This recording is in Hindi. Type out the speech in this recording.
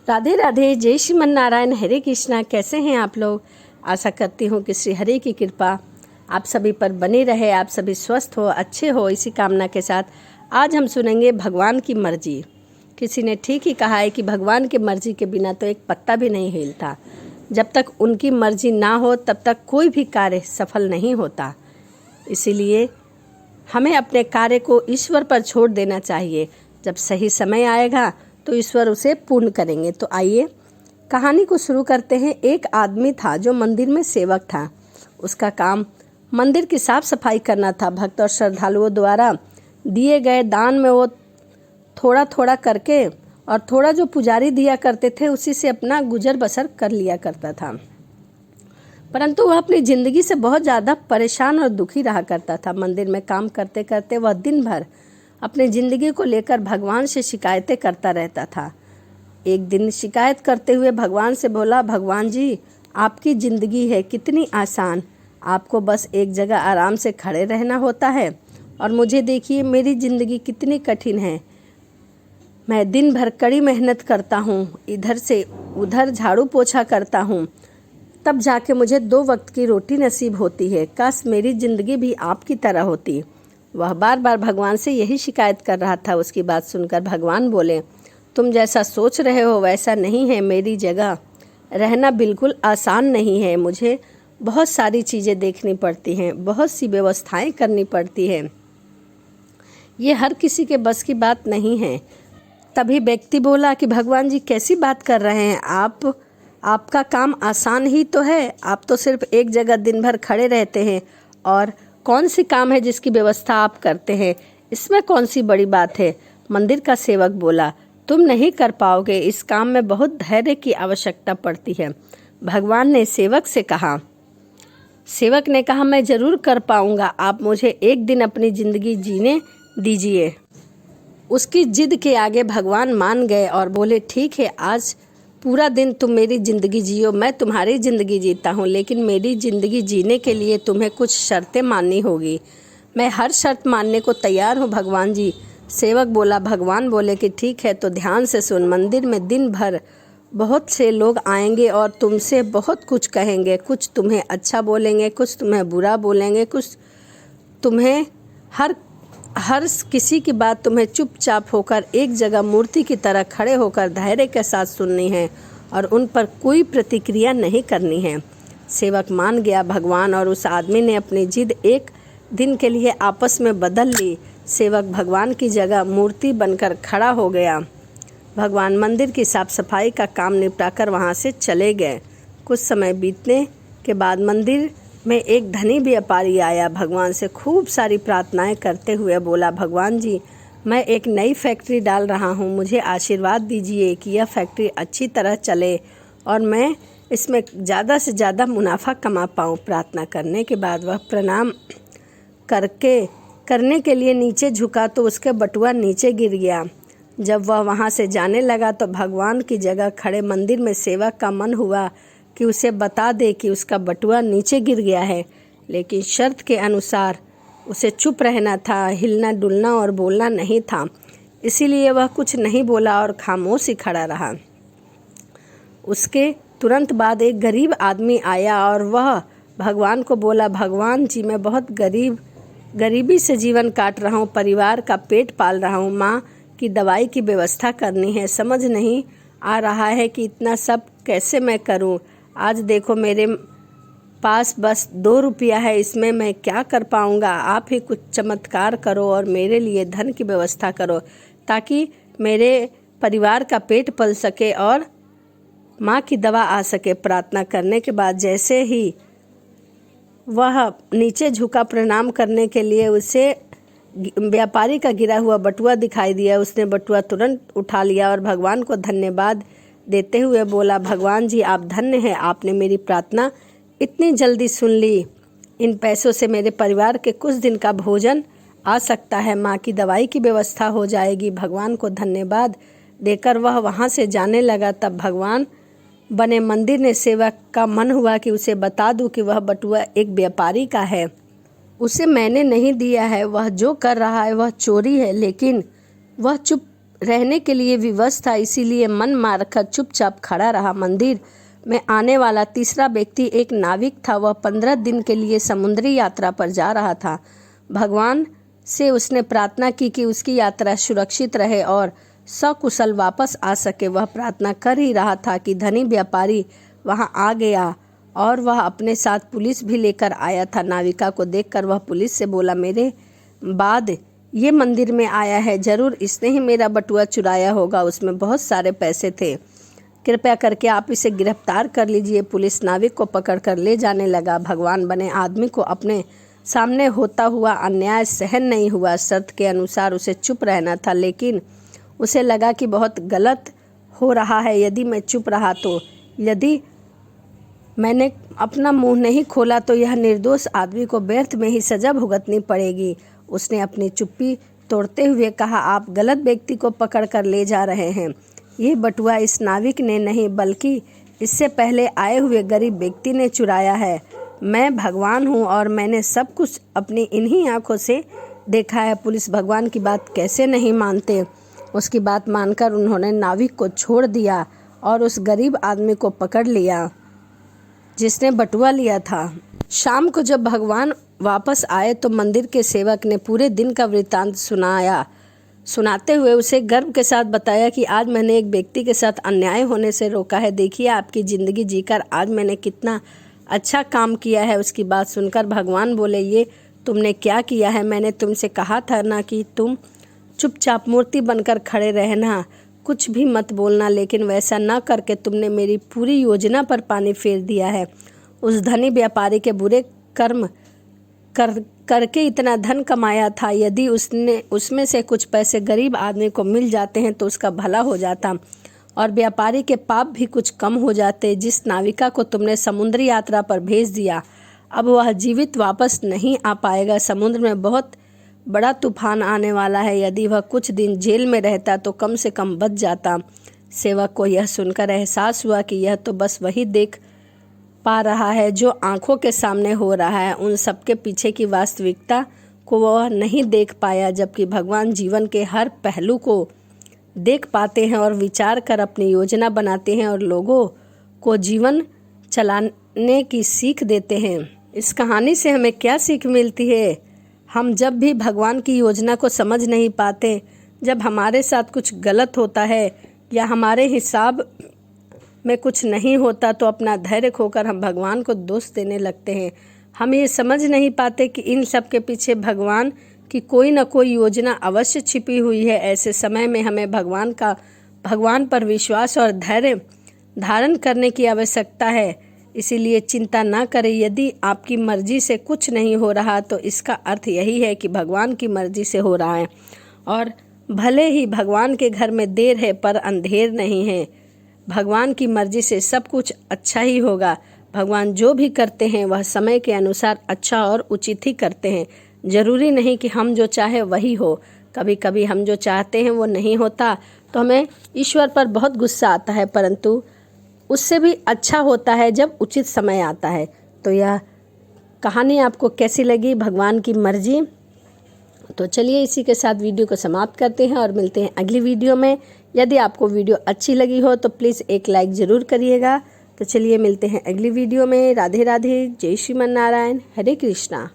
राधे राधे, जय श्रीमन नारायण, हरे कृष्णा। कैसे हैं आप लोग? आशा करती हूँ कि श्री हरि की कृपा आप सभी पर बनी रहे, आप सभी स्वस्थ हो, अच्छे हो। इसी कामना के साथ आज हम सुनेंगे भगवान की मर्जी। किसी ने ठीक ही कहा है कि भगवान की मर्जी के बिना तो एक पत्ता भी नहीं हिलता। जब तक उनकी मर्जी ना हो तब तक कोई भी कार्य सफल नहीं होता। इसीलिए हमें अपने कार्य को ईश्वर पर छोड़ देना चाहिए। जब सही समय आएगा तो ईश्वर उसे पूर्ण करेंगे। तो आइए कहानी को शुरू करते हैं। एक आदमी था जो मंदिर में सेवक था। उसका काम मंदिर की साफ सफाई करना था। भक्त और श्रद्धालुओं द्वारा दिए गए दान में वो थोड़ा थोड़ा करके और थोड़ा जो पुजारी दिया करते थे उसी से अपना गुजर बसर कर लिया करता था। परंतु वह अपनी ज़िंदगी से बहुत ज़्यादा परेशान और दुखी रहा करता था। मंदिर में काम करते करते वह दिन भर अपनी ज़िंदगी को लेकर भगवान से शिकायतें करता रहता था। एक दिन शिकायत करते हुए भगवान से बोला, भगवान जी, आपकी ज़िंदगी है कितनी आसान, आपको बस एक जगह आराम से खड़े रहना होता है, और मुझे देखिए मेरी ज़िंदगी कितनी कठिन है। मैं दिन भर कड़ी मेहनत करता हूँ, इधर से उधर झाड़ू पोछा करता हूँ, तब जाके मुझे 2 वक्त की रोटी नसीब होती है। काश मेरी ज़िंदगी भी आपकी तरह होती। वह बार बार भगवान से यही शिकायत कर रहा था। उसकी बात सुनकर भगवान बोले, तुम जैसा सोच रहे हो वैसा नहीं है। मेरी जगह रहना बिल्कुल आसान नहीं है। मुझे बहुत सारी चीज़ें देखनी पड़ती हैं, बहुत सी व्यवस्थाएं करनी पड़ती हैं। ये हर किसी के बस की बात नहीं है। तभी व्यक्ति बोला कि भगवान जी कैसी बात कर रहे हैं आप? आपका काम आसान ही तो है। आप तो सिर्फ एक जगह दिन भर खड़े रहते हैं, और कौन सी काम है जिसकी व्यवस्था आप करते हैं? इसमें कौन सी बड़ी बात है? मंदिर का सेवक बोला, तुम नहीं कर पाओगे, इस काम में बहुत धैर्य की आवश्यकता पड़ती है। भगवान ने सेवक से कहा, सेवक ने कहा, मैं जरूर कर पाऊंगा, आप मुझे एक दिन अपनी ज़िंदगी जीने दीजिए। उसकी जिद के आगे भगवान मान गए और बोले, ठीक है, आज पूरा दिन तुम मेरी ज़िंदगी जियो, मैं तुम्हारी ज़िंदगी जीता हूँ, लेकिन मेरी ज़िंदगी जीने के लिए तुम्हें कुछ शर्तें माननी होगी। मैं हर शर्त मानने को तैयार हूँ भगवान जी। सेवक बोला। भगवान बोले कि ठीक है, तो ध्यान से सुन। मंदिर में दिन भर बहुत से लोग आएंगे और तुमसे बहुत कुछ कहेंगे। कुछ तुम्हें अच्छा बोलेंगे, कुछ तुम्हें बुरा बोलेंगे, कुछ तुम्हें हर किसी की बात तुम्हें चुपचाप होकर एक जगह मूर्ति की तरह खड़े होकर धैर्य के साथ सुननी है और उन पर कोई प्रतिक्रिया नहीं करनी है। सेवक मान गया भगवान, और उस आदमी ने अपनी जिद एक दिन के लिए आपस में बदल ली। सेवक भगवान की जगह मूर्ति बनकर खड़ा हो गया। भगवान मंदिर की साफ सफाई का काम निपटाकर वहाँ से चले गए। कुछ समय बीतने के बाद मंदिर में एक धनी व्यापारी आया। भगवान से खूब सारी प्रार्थनाएं करते हुए बोला, भगवान जी, मैं एक नई फैक्ट्री डाल रहा हूँ, मुझे आशीर्वाद दीजिए कि यह फैक्ट्री अच्छी तरह चले और मैं इसमें ज़्यादा से ज़्यादा मुनाफा कमा पाऊँ। प्रार्थना करने के बाद वह प्रणाम करने के लिए नीचे झुका तो उसके बटुआ नीचे गिर गया। जब वह वहाँ से जाने लगा तो भगवान की जगह खड़े मंदिर में सेवक का मन हुआ कि उसे बता दे कि उसका बटुआ नीचे गिर गया है, लेकिन शर्त के अनुसार उसे चुप रहना था, हिलना डुलना और बोलना नहीं था। इसीलिए वह कुछ नहीं बोला और खामोश ही खड़ा रहा। उसके तुरंत बाद एक गरीब आदमी आया और वह भगवान को बोला, भगवान जी, मैं बहुत गरीबी से जीवन काट रहा हूँ, परिवार का पेट पाल रहा हूँ, माँ की दवाई की व्यवस्था करनी है, समझ नहीं आ रहा है कि इतना सब कैसे मैं करूँ। आज देखो मेरे पास बस 2 रुपया है, इसमें मैं क्या कर पाऊँगा। आप ही कुछ चमत्कार करो और मेरे लिए धन की व्यवस्था करो ताकि मेरे परिवार का पेट पल सके और माँ की दवा आ सके। प्रार्थना करने के बाद जैसे ही वह नीचे झुका प्रणाम करने के लिए, उसे व्यापारी का गिरा हुआ बटुआ दिखाई दिया। उसने बटुआ तुरंत उठा लिया और भगवान को धन्यवाद देते हुए बोला, भगवान जी, आप धन्य हैं, आपने मेरी प्रार्थना इतनी जल्दी सुन ली। इन पैसों से मेरे परिवार के कुछ दिन का भोजन आ सकता है, माँ की दवाई की व्यवस्था हो जाएगी। भगवान को धन्यवाद देकर वह वहाँ से जाने लगा। तब भगवान बने मंदिर ने सेवक का मन हुआ कि उसे बता दूं कि वह बटुआ एक व्यापारी का है, उसे मैंने नहीं दिया है, वह जो कर रहा है वह चोरी है, लेकिन वह चुप रहने के लिए विवश था, इसीलिए मन मारकर चुपचाप खड़ा रहा। मंदिर में आने वाला तीसरा व्यक्ति एक नाविक था। वह 15 दिन के लिए समुद्री यात्रा पर जा रहा था। भगवान से उसने प्रार्थना की कि उसकी यात्रा सुरक्षित रहे और सकुशल वापस आ सके। वह प्रार्थना कर ही रहा था कि धनी व्यापारी वहां आ गया और वह अपने साथ पुलिस भी लेकर आया था। नाविका को देखकर वह पुलिस से बोला, मेरे बाद ये मंदिर में आया है, जरूर इसने ही मेरा बटुआ चुराया होगा, उसमें बहुत सारे पैसे थे, कृपया करके आप इसे गिरफ्तार कर लीजिए। पुलिस नाविक को पकड़कर ले जाने लगा। भगवान बने आदमी को अपने सामने होता हुआ अन्याय सहन नहीं हुआ। शर्त के अनुसार उसे चुप रहना था, लेकिन उसे लगा कि बहुत गलत हो रहा है। यदि मैं चुप रहा तो, यदि मैंने अपना मुंह नहीं खोला तो यह निर्दोष आदमी को व्यर्थ में ही सजा भुगतनी पड़ेगी। उसने अपनी चुप्पी तोड़ते हुए कहा, आप गलत व्यक्ति को पकड़ कर ले जा रहे हैं। ये बटुआ इस नाविक ने नहीं, बल्कि इससे पहले आए हुए गरीब व्यक्ति ने चुराया है। मैं भगवान हूँ और मैंने सब कुछ अपनी इन्हीं आंखों से देखा है। पुलिस भगवान की बात कैसे नहीं मानते। उसकी बात मानकर उन्होंने नाविक को छोड़ दिया और उस गरीब आदमी को पकड़ लिया जिसने बटुआ लिया था। शाम को जब भगवान वापस आए तो मंदिर के सेवक ने पूरे दिन का वृत्तांत सुनाते हुए उसे गर्व के साथ बताया कि आज मैंने एक व्यक्ति के साथ अन्याय होने से रोका है। देखिए आपकी ज़िंदगी जीकर आज मैंने कितना अच्छा काम किया है। उसकी बात सुनकर भगवान बोले, ये तुमने क्या किया है? मैंने तुमसे कहा था ना कि तुम चुपचाप मूर्ति बनकर खड़े रहना, कुछ भी मत बोलना, लेकिन वैसा न करके तुमने मेरी पूरी योजना पर पानी फेर दिया है। उस धनी व्यापारी के बुरे कर्म करके इतना धन कमाया था। यदि उसमें से कुछ पैसे गरीब आदमी को मिल जाते हैं तो उसका भला हो जाता और व्यापारी के पाप भी कुछ कम हो जाते। जिस नाविका को तुमने समुद्री यात्रा पर भेज दिया, अब वह जीवित वापस नहीं आ पाएगा। समुद्र में बहुत बड़ा तूफान आने वाला है। यदि वह कुछ दिन जेल में रहता तो कम से कम बच जाता। सेवक को यह सुनकर एहसास हुआ कि यह तो बस वही देख पा रहा है जो आंखों के सामने हो रहा है। उन सबके पीछे की वास्तविकता को वह नहीं देख पाया, जबकि भगवान जीवन के हर पहलू को देख पाते हैं और विचार कर अपनी योजना बनाते हैं और लोगों को जीवन चलाने की सीख देते हैं। इस कहानी से हमें क्या सीख मिलती है? हम जब भी भगवान की योजना को समझ नहीं पाते, जब हमारे साथ कुछ गलत होता है या हमारे हिसाब में कुछ नहीं होता, तो अपना धैर्य खोकर हम भगवान को दोष देने लगते हैं। हम ये समझ नहीं पाते कि इन सब के पीछे भगवान की कोई न कोई योजना अवश्य छिपी हुई है। ऐसे समय में हमें भगवान पर विश्वास और धैर्य धारण करने की आवश्यकता है। इसीलिए चिंता ना करें। यदि आपकी मर्जी से कुछ नहीं हो रहा तो इसका अर्थ यही है कि भगवान की मर्जी से हो रहा है। और भले ही भगवान के घर में देर है पर अंधेर नहीं है। भगवान की मर्जी से सब कुछ अच्छा ही होगा। भगवान जो भी करते हैं वह समय के अनुसार अच्छा और उचित ही करते हैं। जरूरी नहीं कि हम जो चाहे वही हो। कभी कभी हम जो चाहते हैं वो नहीं होता तो हमें ईश्वर पर बहुत गुस्सा आता है, परंतु उससे भी अच्छा होता है जब उचित समय आता है। तो यह कहानी आपको कैसी लगी, भगवान की मर्जी? तो चलिए इसी के साथ वीडियो को समाप्त करते हैं और मिलते हैं अगली वीडियो में। यदि आपको वीडियो अच्छी लगी हो तो प्लीज़ एक लाइक ज़रूर करिएगा। तो चलिए मिलते हैं अगली वीडियो में। राधे राधे, जय श्रीमन नारायण, हरे कृष्णा।